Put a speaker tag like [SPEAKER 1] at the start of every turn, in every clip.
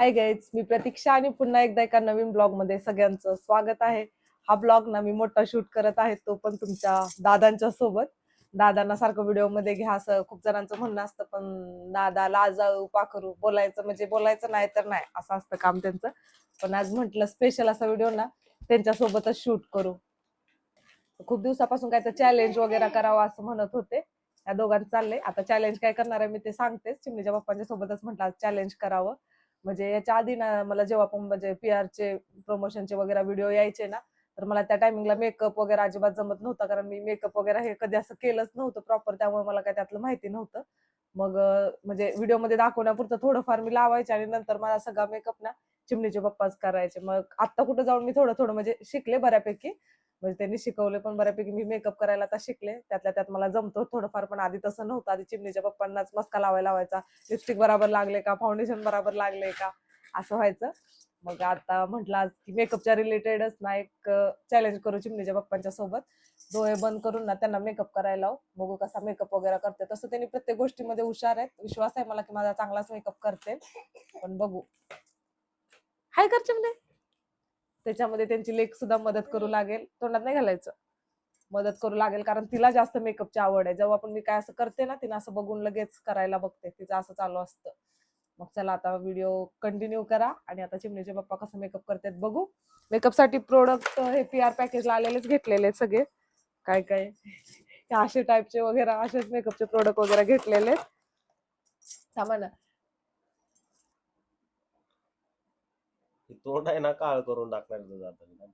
[SPEAKER 1] Hi guys, मी प्रतीक्षा आणि पुन्हा एकदा एका नवीन ब्लॉग मध्ये सगळ्यांचं स्वागत आहे. हा ब्लॉग ना मी मोठा शूट करत आहे, तो पण तुमच्या दादांच्या सोबत. दादांना सारखं व्हिडिओ मध्ये घ्या असं खूप जणांचं म्हणणं असतं, पण दादा लाजाळू पाखरू बोलायचं म्हणजे बोलायचं नाही तर नाही असं असतं काम त्यांचं. पण आज म्हटलं स्पेशल असा व्हिडिओ ना त्यांच्यासोबतच शूट करू. खूप दिवसापासून काय तर चॅलेंज वगैरे करावं असं म्हणत होते. या दोघांचं चाललंय. आता चॅलेंज काय करणार आहे मी ते सांगतेच. चिमणीच्या पप्पांच्या सोबतच म्हटलं आज चॅलेंज करावं. म्हणजे याच्या आधी ना मला जेव्हा पण म्हणजे PR चे प्रमोशनचे वगैरे व्हिडिओ यायचे ना, तर मला त्या टायमिंगला मेकअप वगैरे अजिबात जमत नव्हता, कारण मी मेकअप वगैरे हे कधी असं केलंच नव्हतं प्रॉपर, त्यामुळे मला काय त्यातलं माहिती नव्हतं. मग म्हणजे व्हिडिओमध्ये दाखवण्यापुरतं थोडंफार मी लावायचे आणि नंतर मला सगळा मेकअप ना चिमणीचे पप्पाच करायचे. मग आता कुठं जाऊन मी थोडं थोडं म्हणजे शिकले बऱ्यापैकी. म्हणजे त्यांनी शिकवले पण बऱ्यापैकी, मी मेकअप करायला आता शिकले, त्यातल्या त्यात मला जमतो थोडंफार. पण आधी तसं नव्हतं. आधी चिमणीच्या पप्पांनाच मस्का लावायचा, लिपस्टिक बरोबर लागले का, फाउंडेशन बरोबर लागले का, असं व्हायचं. मग आता म्हटलं आज की मेकअपच्या रिलेटेडच ना एक चॅलेंज करू चिमणीच्या पप्पांच्या सोबत. डोळे बंद करून ना त्यांना मेकअप करायला लावू, बघू कसा मेकअप वगैरे करते. तसं त्यांनी प्रत्येक गोष्टीमध्ये हुशार आहेत, विश्वास आहे मला की माझा चांगलाच मेकअप करते. पण बघू. हाय कर चिमणे. त्याच्यामध्ये त्यांची लेक सुद्धा मदत करू लागेल, तोंडात नाही घालायचं. मदत करू लागेल कारण तिला जास्त मेकअपची आवड आहे. जेव्हा पण मी काय असं करते ना, तिनं असं बघून लगेच करायला बघते, तिचं असं चालू असतं. मग चला आता व्हिडिओ कंटिन्यू करा आणि आता चिमणीचे पप्पा कसं मेकअप करतात बघू. मेकअपसाठी प्रोडक्ट हे PR पॅकेजला आलेलेच घेतलेले आहेत सगळे. काय काय असे टाईपचे वगैरे असेच मेकअपचे प्रोडक्ट वगैरे घेतलेले. थांबा ना.
[SPEAKER 2] तोंड आहे ना काळ करून टाकणार तुझं आता.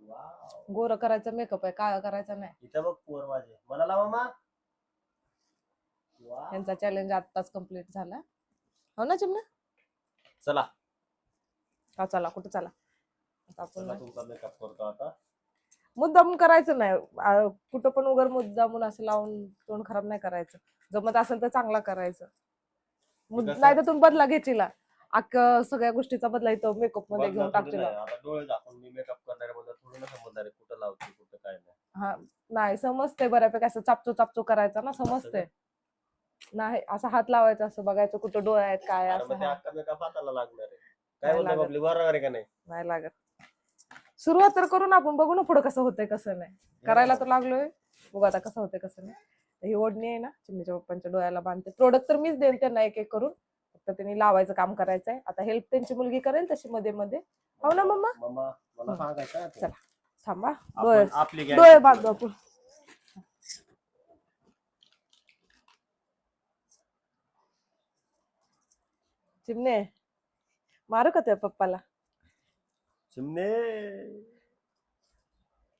[SPEAKER 2] वाव,
[SPEAKER 1] गोरं करायचं मेकअप आहे, काळा करायचा नाही.
[SPEAKER 2] इथं बघ पोर माझे मला लावा मा.
[SPEAKER 1] यांचा चॅलेंज आत्ताच कम्प्लीट झाला. हो ना चिमणा?
[SPEAKER 2] चला
[SPEAKER 1] हा चला, कुठं चला. आता
[SPEAKER 2] चला
[SPEAKER 1] आपण
[SPEAKER 2] तुमचा मेकअप करतो आता.
[SPEAKER 1] मुद्दामून करायचं नाही. कुठं पण उगर मुद्दामून असं लावून तोंड खराब नाही करायचं. जमत असेल तर चांगला करायचं. नाही तर तुम्ही बदला घेचीला. सगळ्या गोष्टीचा बदला इथं मेकअप मध्ये
[SPEAKER 2] बदला
[SPEAKER 1] घेऊन
[SPEAKER 2] थोडी
[SPEAKER 1] टाकतील.
[SPEAKER 2] नाही, आता डोळे झाकून मी मेकअप करणारे म्हणजे थोडी ना समजणार आहे कुठं लावते कुठं काय नाही.
[SPEAKER 1] हा नाही समजते बऱ्यापैकी, असं चापचू चापचू करायचा ना, समजते. नाही असं हात लावायचा, असं बघायचं कुठं डोळे आहेत काय
[SPEAKER 2] अरे
[SPEAKER 1] असं.
[SPEAKER 2] मग ते अख्खा मेकअप हाताला लागणार आहे. काय
[SPEAKER 1] नाही
[SPEAKER 2] बोलतो
[SPEAKER 1] लागत.
[SPEAKER 2] आपली बरोबर आहे का नाही?
[SPEAKER 1] नाही लागत. सुरुवात तर करून आपण बघू ना पुढं कसं होतंय कसं नाही. करायला तर लागलोय, बघू आता कसं होतंय कसं नाही. ही ओढणी आहे ना चिमणीच्या पप्पांच्या डोळ्याला बांधते. प्रोडक्ट तर मीच देईन त्यांना एक एक करून, फक्त त्यांनी लावायचं काम करायचंय. आता हेल्प त्यांची मुलगी करेल तशी मध्ये मध्ये. हो ना मम्मा?
[SPEAKER 2] मम्मा मला सांगायचं
[SPEAKER 1] चला थांबा,
[SPEAKER 2] आपण आपली
[SPEAKER 1] डोळे बांधू आपण. चिमणे मारू का त्या पप्पाला?
[SPEAKER 2] चिमणे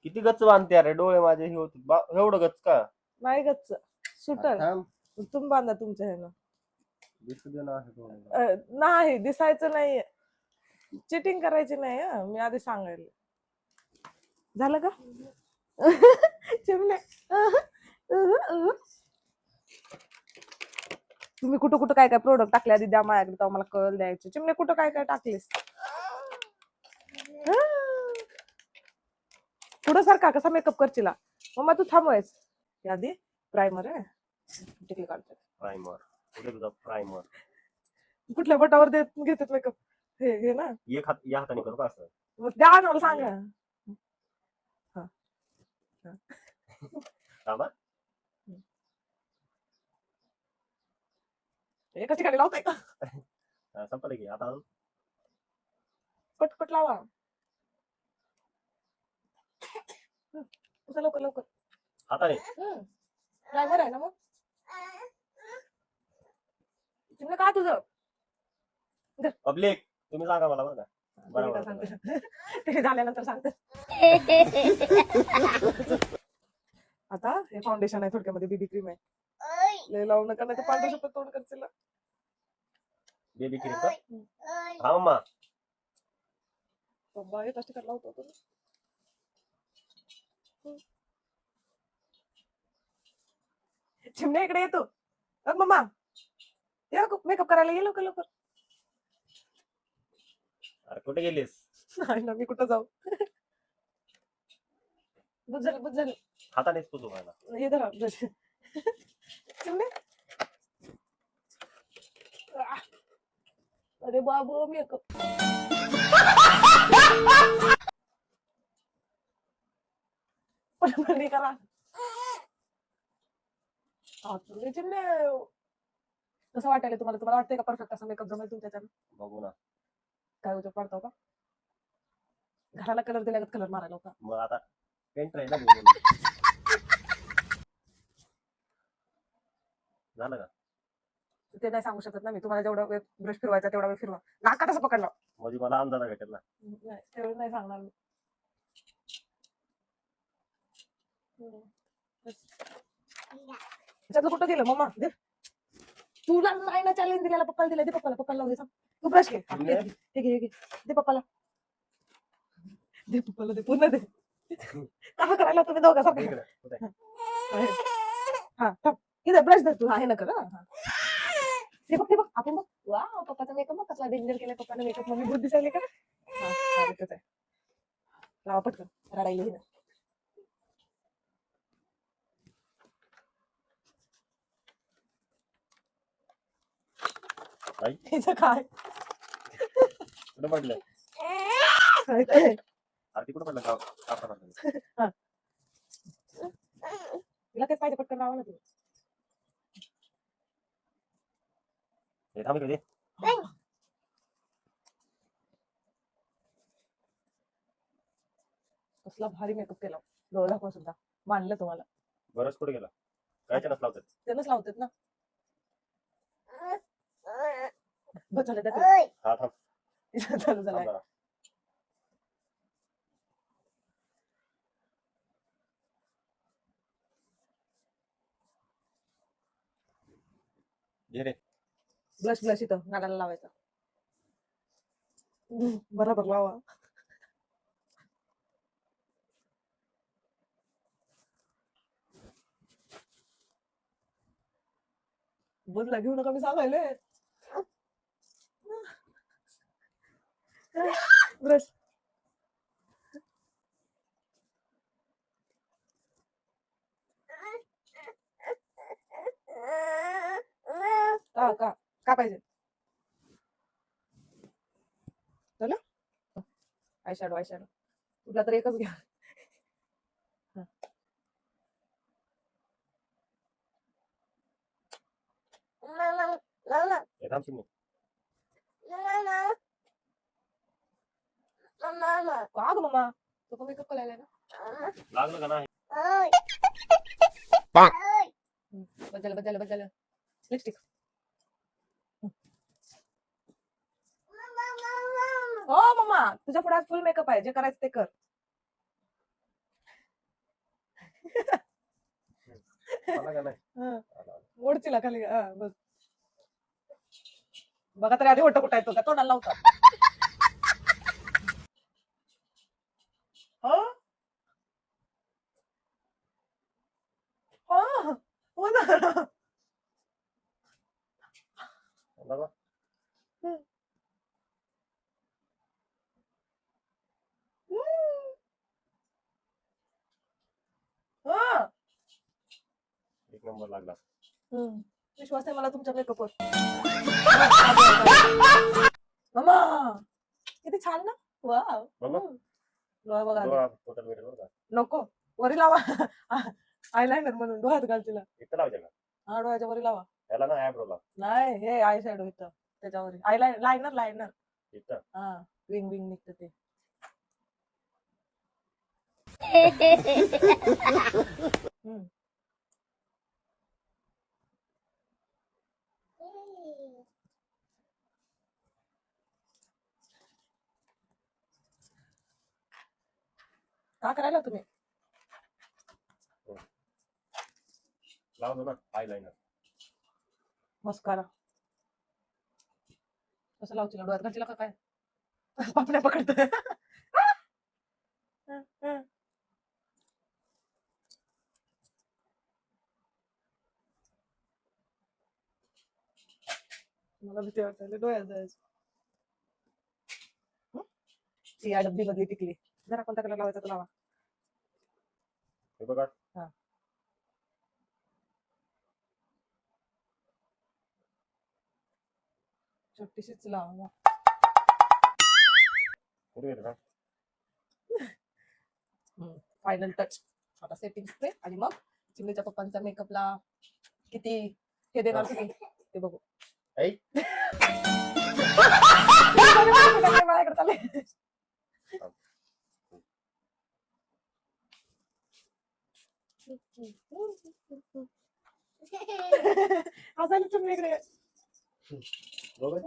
[SPEAKER 2] किती गच्च बांधते अरे, डोळे माझे हे होते एवढं गच्च का?
[SPEAKER 1] नाही गच्च सुटल.
[SPEAKER 2] थांब.
[SPEAKER 1] तुम्ही बांधा तुमच्या ह्यानं.
[SPEAKER 2] दिसू दे ना असं डोळे.
[SPEAKER 1] नाही दिसायचं नाहीये, चिटिंग करायची नाही. मी आधी सांगायला. झालं का चिमणे? तुम्ही कुठं कुठं काय काय प्रोडक्ट टाकले आधी द्या माझ्याकडे, तेव्हा मला कळल द्यायचे. चिमणे कुठं काय काय टाकलेस? पुढं सारखा कसा मेकअप करशील मम्मा? तू थांबवायच. आधी प्रायमर आहे, टिकली काढते.
[SPEAKER 2] प्रायमर कुठे तुझा प्रायमर?
[SPEAKER 1] कुठल्या बोटावर घेतात मेकअप? हे ना,
[SPEAKER 2] एक हात या हाताने करू का असं?
[SPEAKER 1] मग द्या ना मला सांगा.
[SPEAKER 2] थांबा.
[SPEAKER 1] एकाच ठिकाणी लावताय का?
[SPEAKER 2] संपलं की आता.
[SPEAKER 1] पटपट लावा. लवकर लवकर
[SPEAKER 2] हाताने
[SPEAKER 1] ड्रायव्हर आहे ना मग. चिमणे का तुझं?
[SPEAKER 2] पब्लिक तुम्ही सांगा मला बरं का. बरोबर
[SPEAKER 1] ते झाल्यानंतर सांगते. आता हे फाउंडेशन आहे, थोडक्यामध्ये BB क्रीम आहे. लय लावू नका नाही तर पांढरं शपथ तोंड करशील.
[SPEAKER 2] बेबी क्रीम का? हा मम्मा.
[SPEAKER 1] बाबा हे कष्ट करला होता तुम्ही. चिमण्या इकडे येतो. मम्मा मेकअप करायला ये लवकर लवकर.
[SPEAKER 2] अरे कुठे गेलीस?
[SPEAKER 1] नाही ना, मी कुठं जाऊ. बुझल
[SPEAKER 2] हातानेच तू धुवायला.
[SPEAKER 1] हे धरा चिमणे. अरे बाबू मेकअप पण करा कसं वाटायला तुम्हाला तुम्हाला वाटतंय का परफेक्ट असा मेकअप जमेल तुमच्याच्यानं
[SPEAKER 2] बघू ना.
[SPEAKER 1] काय उजेड पडतो का घराला कलर दिल्यागत कलर मारायला होता
[SPEAKER 2] मग आता पेंट राहील ना घेऊन. झालं का?
[SPEAKER 1] ते नाही सांगू शकत ना मी तुम्हाला जेवढा वेळ ब्रश फिरवायचा तेवढा वेळ फिरवा नाका तसं पकडला
[SPEAKER 2] म्हणजे मला अंदाज भेटेल ना.
[SPEAKER 1] नाही तेवढं नाही सांगणार मी त्याच्यातलं कुठं गेलं मम्मा दे तुला नाही ना चॅलेंज दिलेला पप्पाला दिला दे पप्पाला लावू दे सांग. तू ब्रश घे हा,
[SPEAKER 2] तुला?
[SPEAKER 1] हे घे दे पप्पाला दे पूर्ण दे कसं करायला तुम्ही दोघं सारखं
[SPEAKER 2] इकडे, कुठे?
[SPEAKER 1] हा थांब इथे ब्रश धर तू आहे ना कर हा. ते बघ आपण बघ वा पप्पाचा मेकअप बघ कसला डेंजर केलाय पप्पाने मेकअप मम्मी बुद्धी दिसायले का हा हा, इथंच आहे लावा पटकन रडायला हिनं.
[SPEAKER 2] आई,
[SPEAKER 1] हिचं काय
[SPEAKER 2] कुठं पडलं?
[SPEAKER 1] काय ते?
[SPEAKER 2] आरती कुठं पडलं? कापा पडलं.
[SPEAKER 1] हा. तिला तेच पाहिजे पटकन लावा ना तू
[SPEAKER 2] हे थांब इकडे.
[SPEAKER 1] कसला भारी मेकअप केला डोळे दाखवा सुद्धा मानलं तुम्हाला
[SPEAKER 2] बरंच कुठे गेला? काय चॅनल लावतात?
[SPEAKER 1] त्यांनाच लावतात ना बस झालं त्यात
[SPEAKER 2] हा थांब.
[SPEAKER 1] चालू
[SPEAKER 2] थांब
[SPEAKER 1] झालाय
[SPEAKER 2] जरा. घे रे.
[SPEAKER 1] ब्लश इथं नाकाला लावायचा बरोबर लावा बदला घेऊ नका मी सांगायले ब्रश का पाहिजे चला आय शॅडो कुठला तर एकच घ्या
[SPEAKER 2] हे थांब चिमणी.
[SPEAKER 1] का ग मम्मा तो मेकअप करायला ना
[SPEAKER 2] लागलं का नाही?
[SPEAKER 1] बदल लिपस्टिक हो मम्मा तुझ्या पुढे फुल मेकअप आहे जे करायचं ते कर
[SPEAKER 2] आला का नाही?
[SPEAKER 1] हा,
[SPEAKER 2] आला.
[SPEAKER 1] ओढचीला खाली हा, बस बघा तरी आधी ओठ कुठं येतो का तोंडाला लावता हो हो हो ना
[SPEAKER 2] आला का?
[SPEAKER 1] हा.
[SPEAKER 2] एक नंबर लागला.
[SPEAKER 1] विश्वास आहे मला तुमच्या मेकअपवर मम्मा किती छान ना वाव
[SPEAKER 2] बघा.
[SPEAKER 1] डोळा बघा आधी.
[SPEAKER 2] डोळा total भेटेल बरं का?
[SPEAKER 1] नको वरी लावा आयलाइनर म्हणून डोळ्यात घालतीला
[SPEAKER 2] इथं लावायचं का?
[SPEAKER 1] हा डोळ्याच्या वरी लावा
[SPEAKER 2] याला ना ऍब्रोला.
[SPEAKER 1] नाही हे आय शॅडो इथं त्याच्यावर आय लायनर
[SPEAKER 2] इथं.
[SPEAKER 1] हा विंग निघतं ते हम्म. का करायला तुम्ही
[SPEAKER 2] लावतो ना आयलाइनर.
[SPEAKER 1] मस्कारा कसं लावतील डोळ्यात घालतील का काय पापण्या पकडतोय मला भीती वाटते डोळ्यात जायचं ती या डब्बी मधली टिकली जरा कोणता कलर लावायचा तो लावा
[SPEAKER 2] हे बघा.
[SPEAKER 1] हा. छोटीशीच लावा
[SPEAKER 2] कुठे गेलं का?
[SPEAKER 1] फायनल टच छोटा सेटिंग स्प्रे आणि मग चिमणीच्या पप्पांच्या मेकअपला किती हे देणार तुम्ही ते बघू.
[SPEAKER 2] ऐ.
[SPEAKER 1] माझ्याकडे चाललंय. हसायला चिमणीकडे.
[SPEAKER 2] बघू.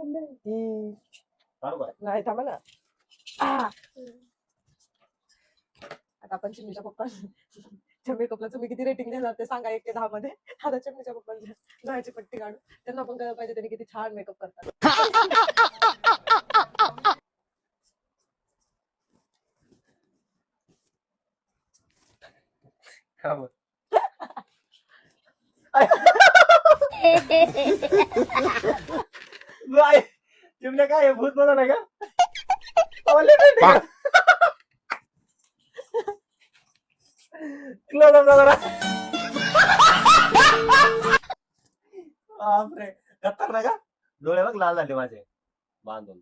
[SPEAKER 2] चालू करा.
[SPEAKER 1] नाही थांबा ना. आता आपण चिमणीच्या पप्पांच्या मेकअपला तुम्ही किती रेटिंग देणार ते सांगा 1 ते 10 मध्ये. आता चिमणीच्या पप्पांच्या डोळ्याची पट्टी काढू त्यांना पण कळलं पाहिजे त्यांनी किती छान मेकअप करतात.
[SPEAKER 2] का बरं? बाय. चिमण्या काय आहे? भूत बघा नाही का? अवले नाही का? Close up जरा. बापरे. खतरनाक का? डोळे बघ लाल झाले माझे बांधून.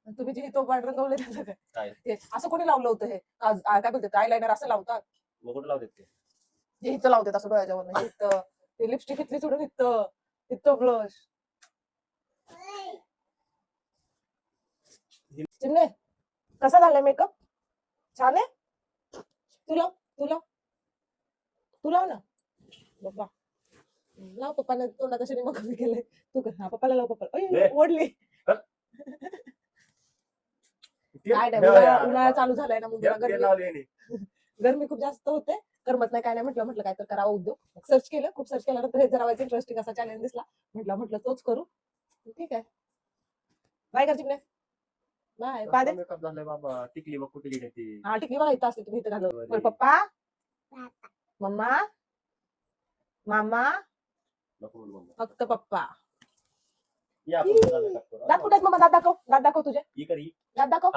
[SPEAKER 1] तुम्ही जे तो पांढरं गवले त्याचं काय
[SPEAKER 2] काय?
[SPEAKER 1] ते असं कोणी लावलं होतं हे काय बोलते आय लायनर असं लावतात
[SPEAKER 2] मग कुठं लावतात ते?
[SPEAKER 1] जे इथं लावतात असं डोळ्याच्या इथं ते लिपस्टिक इथली सोडून इथं इथं ब्लश. चिमणे कसा झालाय मेकअप? छान आहे. तुला तुला तू लाव ना बाबा. लाव पप्पाने तोंडा कशाने मग कमी केलंय तू कर. हा पप्पाला लाव पप्पाला.
[SPEAKER 2] दे.
[SPEAKER 1] ओढली. काय नाही उन्हाळा चालू झालाय ना मुंबईला गरमी गरमी खूप जास्त होते करमत नाही काय नाही म्हटलं काय तर करावं उद्योग सर्च केलं खूप सर्च केल्यानंतर हे जरा इंटरेस्टिंग असा चॅलेंज दिसला म्हटलं तोच करू. ठीक आहे बाय कर चिमणे. Bye bye.
[SPEAKER 2] मेकअप झालाय बाबा. टिकली बघ कुठे गेली ती.
[SPEAKER 1] हा टिकली बघा इथं असते तुम्ही इथं घालून. पप्पा मम्मा मामा
[SPEAKER 2] नको बोलू मम्मा.
[SPEAKER 1] फक्त पप्पा.
[SPEAKER 2] या आपण मेकअप करू.
[SPEAKER 1] दात कुठे आहेत मम्मा? दात दाखव तुझे
[SPEAKER 2] ही कर ही.
[SPEAKER 1] दात दाखव.